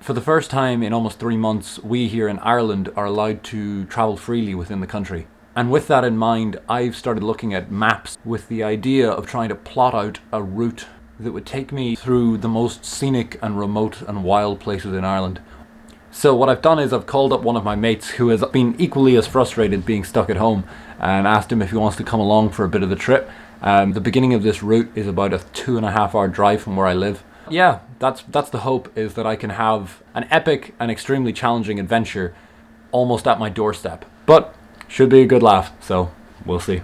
For the first time in almost 3 months, we here in Ireland are allowed to travel freely within the country. And with that in mind, I've started looking at maps with the idea of trying to plot out a route that would take me through the most scenic and remote and wild places in Ireland. So what I've done is I've called up one of my mates who has been equally as frustrated being stuck at home and asked him if he wants to come along for a bit of the trip. The beginning of this route is about a 2.5 hour drive from where I live. Yeah, that's the hope, is that I can have an epic and extremely challenging adventure almost at my doorstep. But should be a good laugh, so we'll see.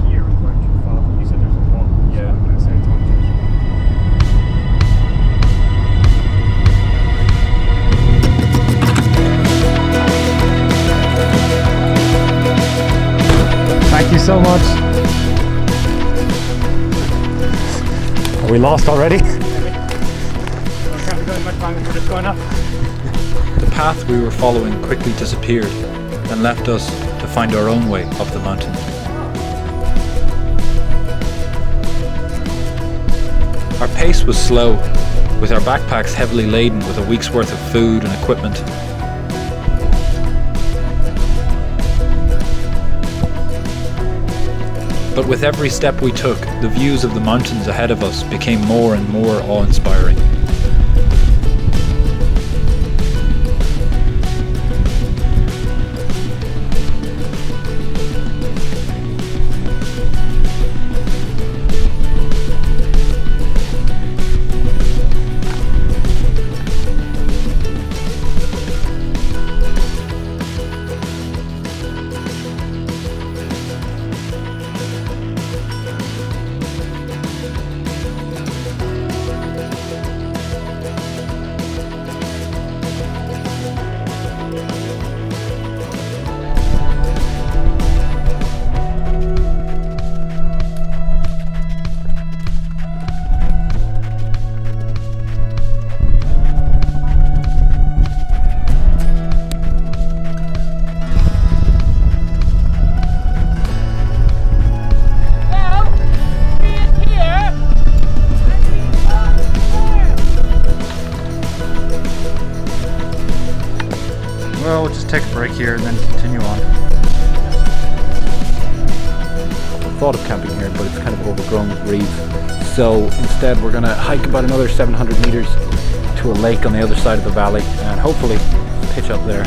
Here is going too far. You said there's a wall. Yeah. So I'm gonna say thank you so much. Are we lost already? The path we were following quickly disappeared and left us to find our own way up the mountain. Our pace was slow, with our backpacks heavily laden with a week's worth of food and equipment. But with every step we took, the views of the mountains ahead of us became more and more awe-inspiring. Well, we'll just take a break here and then continue on. I thought of camping here, but it's kind of overgrown with reeds. So instead we're going to hike about another 700 meters to a lake on the other side of the valley and hopefully pitch up there.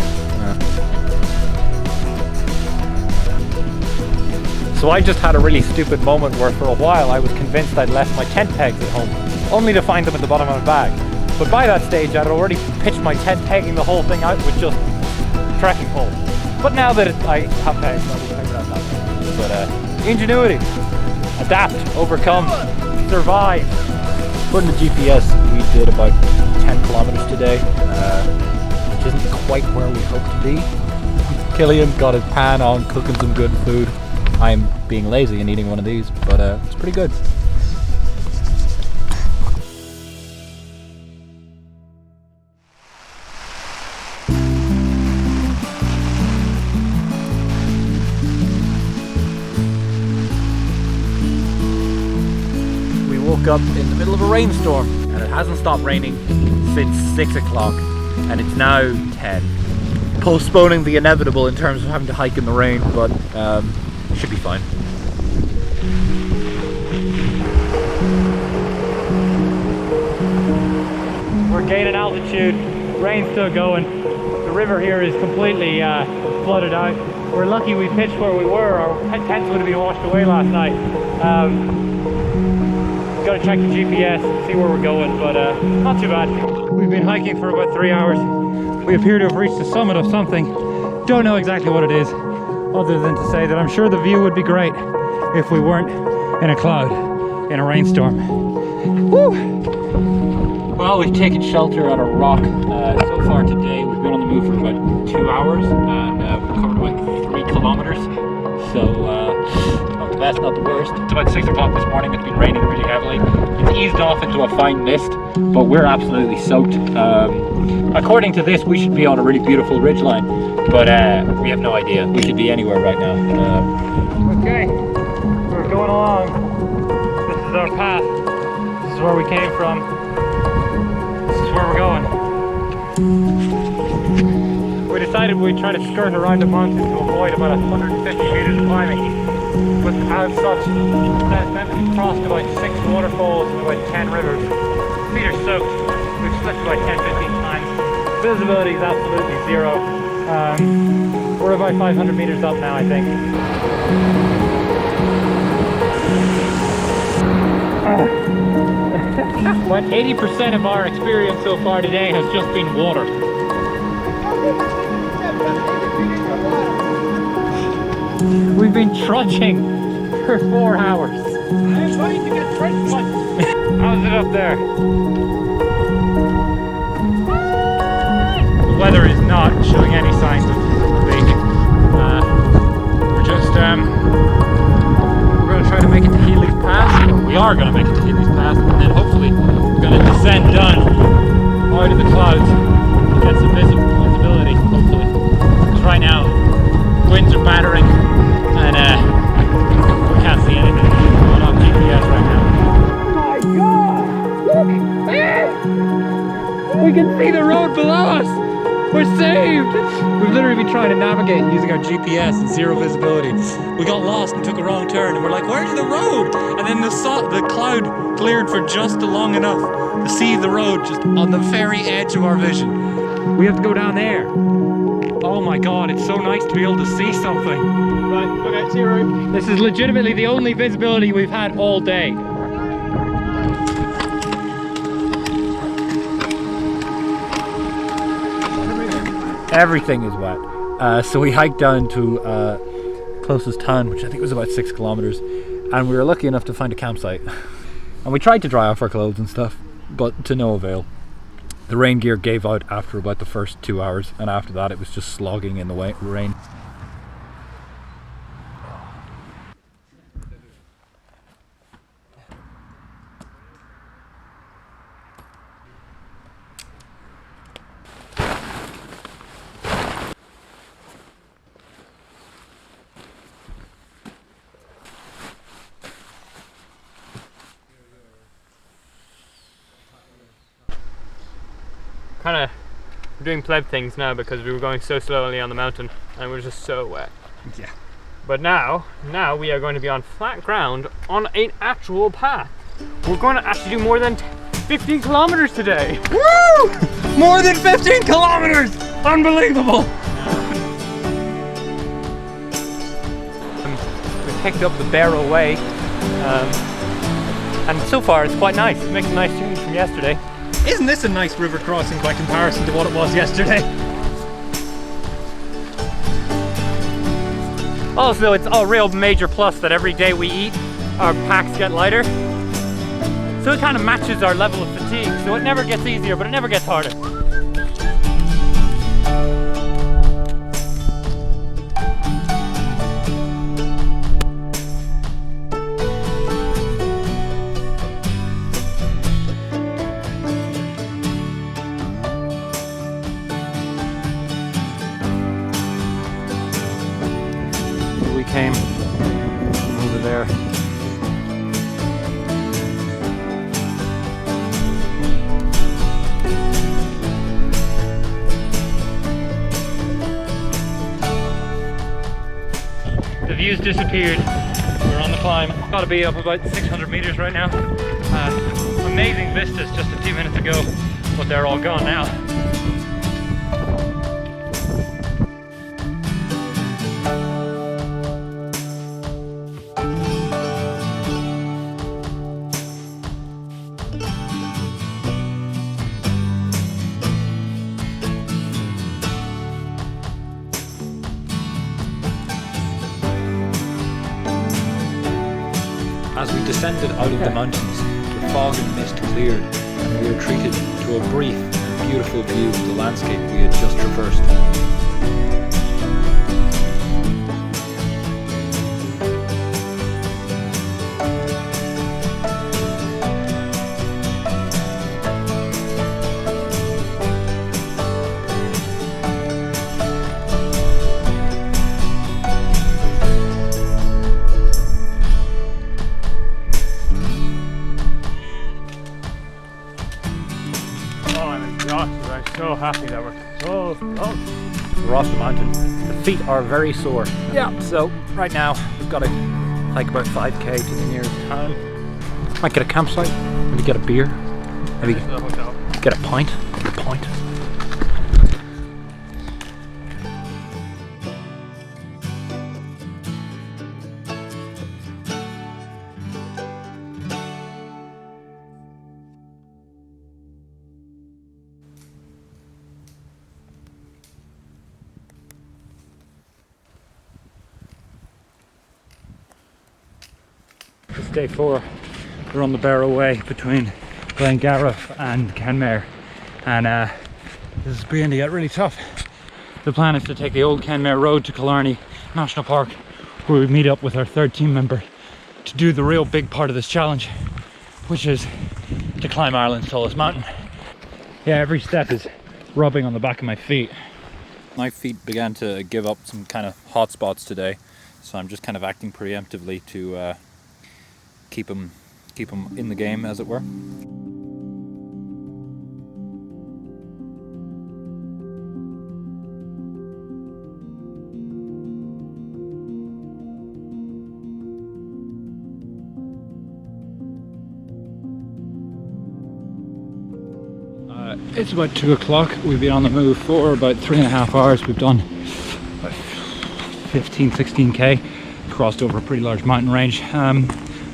So I just had a really stupid moment where for a while I was convinced I'd left my tent pegs at home, only to find them at the bottom of my bag. But by that stage I'd already pitched my tent, pegging the whole thing out with just trekking pole. But now that I have pegs, I will figure out that. But ingenuity, adapt, overcome, survive. According to GPS, we did about 10 kilometers today, which isn't quite where we hope to be. Killian's got his pan on, cooking some good food. I'm being lazy and eating one of these, but it's pretty good. We woke up in the middle of a rainstorm and it hasn't stopped raining since 6 o'clock and it's now 10. Postponing the inevitable in terms of having to hike in the rain, but should be fine. We're gaining altitude, rain's still going. The river here is completely flooded out. We're lucky we pitched where we were. Our tents would have been washed away last night. Got to check the GPS, see where we're going, but not too bad. We've been hiking for about 3 hours. We appear to have reached the summit of something. Don't know exactly what it is, other than to say that I'm sure the view would be great if we weren't in a cloud, in a rainstorm. Woo! Well, we've taken shelter at a rock. So far today, we've been on the move for about 2 hours, and we've covered about 3 kilometers. So, not the best, not the worst. It's about 6 o'clock this morning. It's been raining really heavily. It's eased off into a fine mist, but we're absolutely soaked. According to this, we should be on a really beautiful ridgeline, but we have no idea. We could be anywhere right now. Okay, we're going along. This is our path. This is where we came from. This is where we're going. decided we'd try to skirt around the mountain to avoid about 150 meters of climbing. But as such, that meant we crossed about 6 waterfalls and about 10 rivers. Feet are soaked. We've slipped about 10-15 times. Visibility is absolutely zero. We're about 500 meters up now, I think. About 80% of our experience so far today has just been water. We've been trudging for 4 hours. I'm trying to get trench foot. How's it up there? The weather is not showing any signs of abating. We're just we're going to try to make it to Healy's Pass. We are going to make it to Healy's Pass, and then hopefully we're going to descend down out of the clouds to get some visibility, hopefully. Because right now, winds are battering, and we can't see anything going on GPS right now. Oh my god! Look! We can see the road below us! We're saved! We've literally been trying to navigate using our GPS and zero visibility. We got lost and took a wrong turn, and we're like, where's the road? And then the cloud cleared for just long enough to see the road just on the very edge of our vision. We have to go down there. Oh my god, it's so nice to be able to see something. Right, okay, see you, Ruairi. This is legitimately the only visibility we've had all day. Everything is wet. So we hiked down to closest town, which I think was about 6 kilometers, and we were lucky enough to find a campsite. And we tried to dry off our clothes and stuff, but to no avail. The rain gear gave out after about the first 2 hours, and after that it was just slogging in the rain. Kind of doing pleb things now because we were going so slowly on the mountain and we were just so wet. Yeah. But now we are going to be on flat ground on an actual path. We're going to actually do more than 15 kilometers today. Woo! More than 15 kilometers! Unbelievable! We picked up the Barrow Way, and so far it's quite nice. It makes a nice change from yesterday. Isn't this a nice river crossing by comparison to what it was yesterday? Also, it's a real major plus that every day we eat, our packs get lighter. So it kind of matches our level of fatigue. So it never gets easier, but it never gets harder. We came over there. The view's disappeared. We're on the climb. Gotta be up about 600 meters right now. Amazing vistas just a few minutes ago, but they're all gone now. As we descended out of the mountains, the fog and mist cleared, and we were treated to a brief and beautiful view of the landscape we had just traversed. so happy that we're so close. We're off the mountain. The feet are very sore. Yeah, so right now we've got to hike about 5k to the nearest town. Might get a campsite, maybe get a beer, maybe To the hotel. get a pint. Get a pint. It's day 4. We're on the Barrow Way between Glengariff and Kenmare, and this is beginning to get really tough. The plan is to take the old Kenmare Road to Killarney National Park, where we meet up with our third team member to do the real big part of this challenge, which is to climb Ireland's tallest mountain. Yeah, every step is rubbing on the back of my feet. My feet began to give up some kind of hot spots today, so I'm just kind of acting preemptively to keep them in the game, as it were. It's about 2 o'clock. We've been on the move for about 3.5 hours. We've done about 15-16k, crossed over a pretty large mountain range.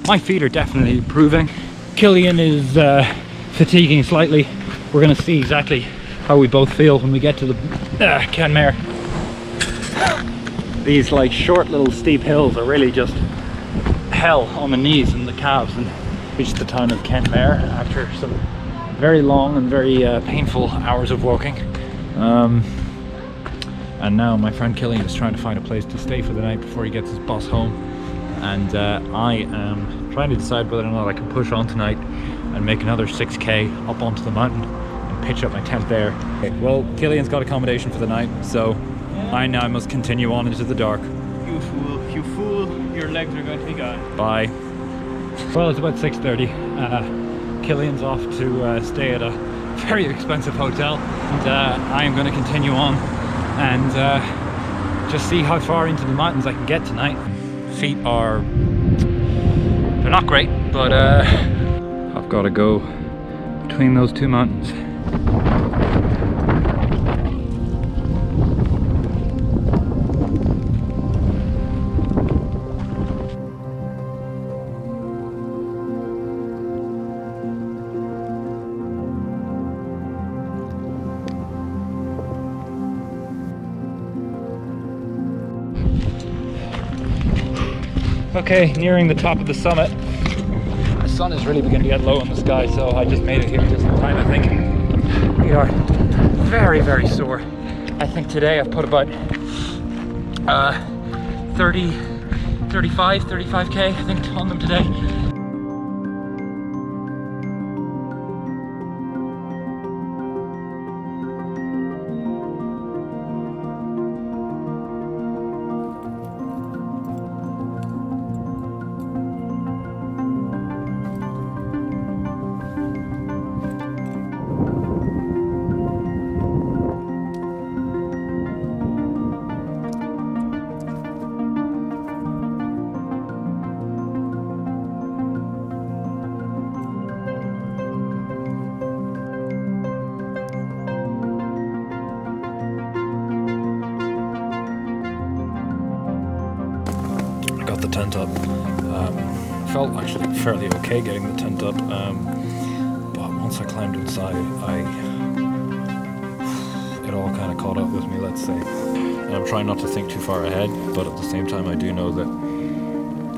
My feet are definitely improving. Killian is fatiguing slightly. We're going to see exactly how we both feel when we get to the Kenmare. These like short little steep hills are really just hell on the knees and the calves, and reached the town of Kenmare after some very long and very painful hours of walking. And now my friend Killian is trying to find a place to stay for the night before he gets his bus home. And I am trying to decide whether or not I can push on tonight and make another 6k up onto the mountain and pitch up my tent there. Okay, well, Killian's got accommodation for the night, so I now must continue on into the dark. You fool, your legs are going to be gone. Bye. Well, it's about 6:30. Killian's off to stay at a very expensive hotel, and I am going to continue on and just see how far into the mountains I can get tonight. Feet are, they're not great, but I've got to go between those two mountains. Okay, nearing the top of the summit. The sun is really beginning to get low in the sky, so I just made it here just in time, I think. We are very, very sore. I think today I've put about 35k, I think, on them today. Got the tent up. Felt actually fairly okay getting the tent up, but once I climbed inside, it all kind of caught up with me, let's say. And I'm trying not to think too far ahead, but at the same time I do know that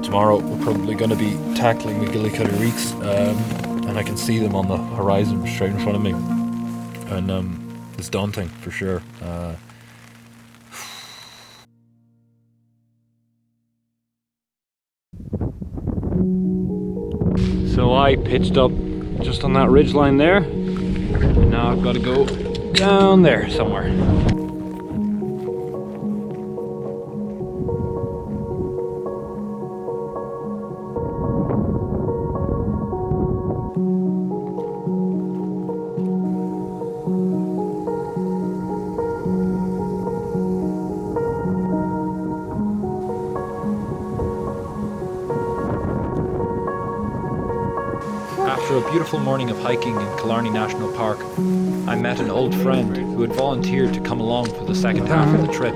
tomorrow we're probably going to be tackling the Gillycuddy Reeks, and I can see them on the horizon straight in front of me, and it's daunting for sure. So I pitched up just on that ridge line there. Now I've got to go down there somewhere. beautiful morning of hiking in Killarney National Park, I met an old friend who had volunteered to come along for the second half of the trip.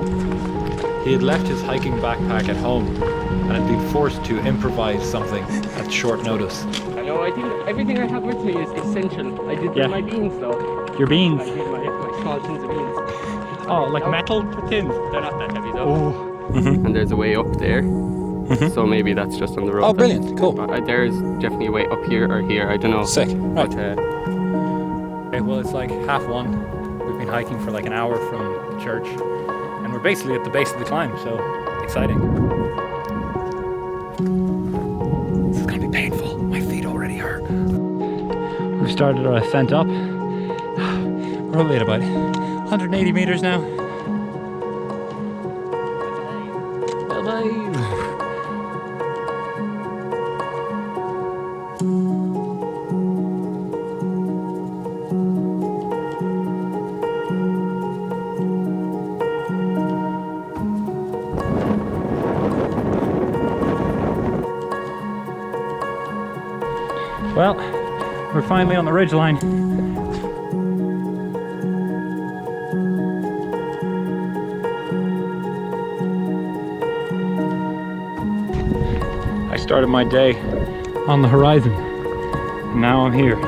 He had left his hiking backpack at home and had been forced to improvise something at short notice. No, I think everything I have with me is essential. I did bring my beans though. Your beans? I did my small tins of beans. Oh, like metal tins? They're not that heavy though. Oh. And there's a way up there. So maybe that's just on the road. Oh, brilliant, cool. There's definitely a way up here or here, I don't know. Sick, right. But, Okay, well, it's like 1:30. We've been hiking for like an hour from the church, and we're basically at the base of the climb, so exciting. This is gonna be painful. My feet already hurt. We've started our ascent up. We're only at about 180 meters now. Bye-bye. Well, we're finally on the ridgeline. I started my day on the horizon, and now I'm here.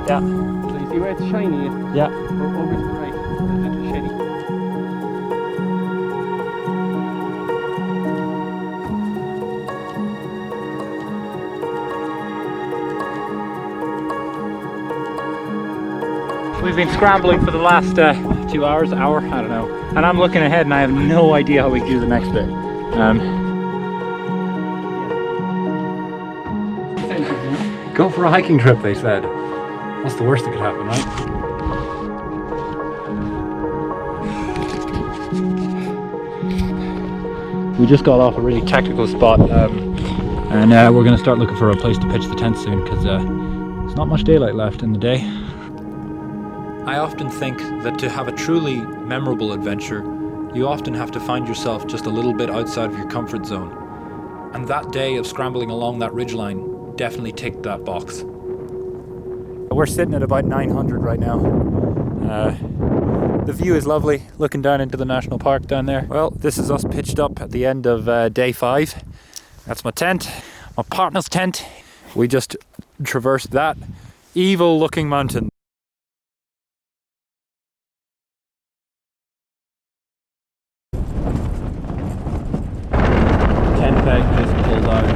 Yeah. so you see where it's shiny? Yeah. Over to the right, there's a little shady. We've been scrambling for the last 2 hour, I don't know. And I'm looking ahead and I have no idea how we do the next bit. Go for a hiking trip, they said. What's the worst that could happen, right? We just got off a really technical spot, and we're going to start looking for a place to pitch the tent soon, because there's not much daylight left in the day. I often think that to have a truly memorable adventure, you often have to find yourself just a little bit outside of your comfort zone. And that day of scrambling along that ridgeline definitely ticked that box. We're sitting at about 900 right now. The view is lovely, looking down into the national park down there. Well, this is us pitched up at the end of day 5. That's my tent, my partner's tent. We just traversed that evil looking mountain. Tent peg just pulled out.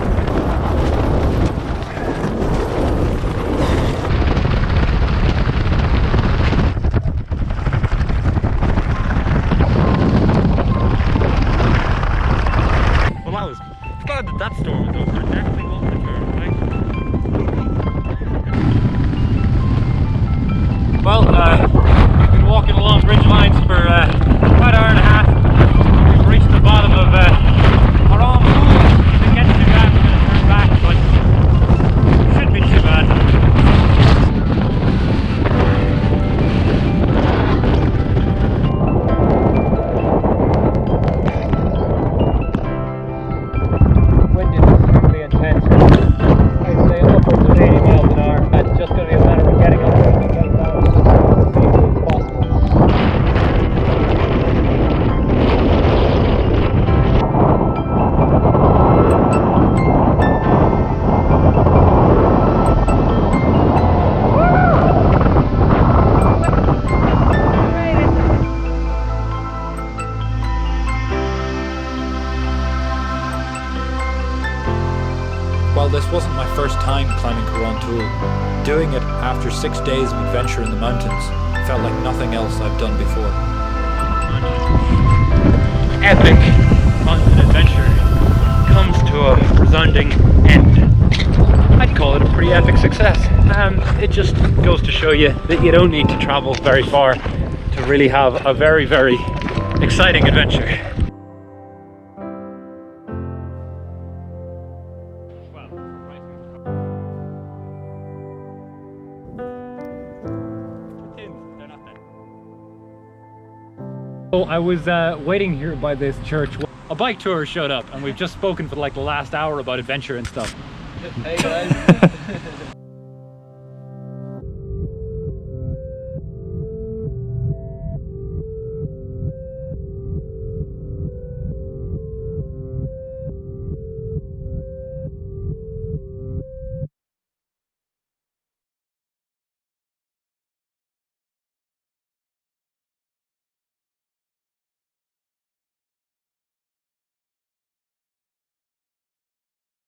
That storm was over, it definitely wasn't a turn, right? Well, we've been walking along ridge lines for about an hour and a half. We've reached the bottom of Haram. If it gets too bad, we're going to turn back, but it shouldn't be too bad. While this wasn't my first time climbing Caron Toul, doing it after 6 days of adventure in the mountains felt like nothing else I've done before. Epic mountain adventure comes to a resounding end. I'd call it a pretty epic success. It just goes to show you that you don't need to travel very far to really have a very, very exciting adventure. So I was waiting here by this church. A bike tour showed up and we've just spoken for like the last hour about adventure and stuff. Hey guys.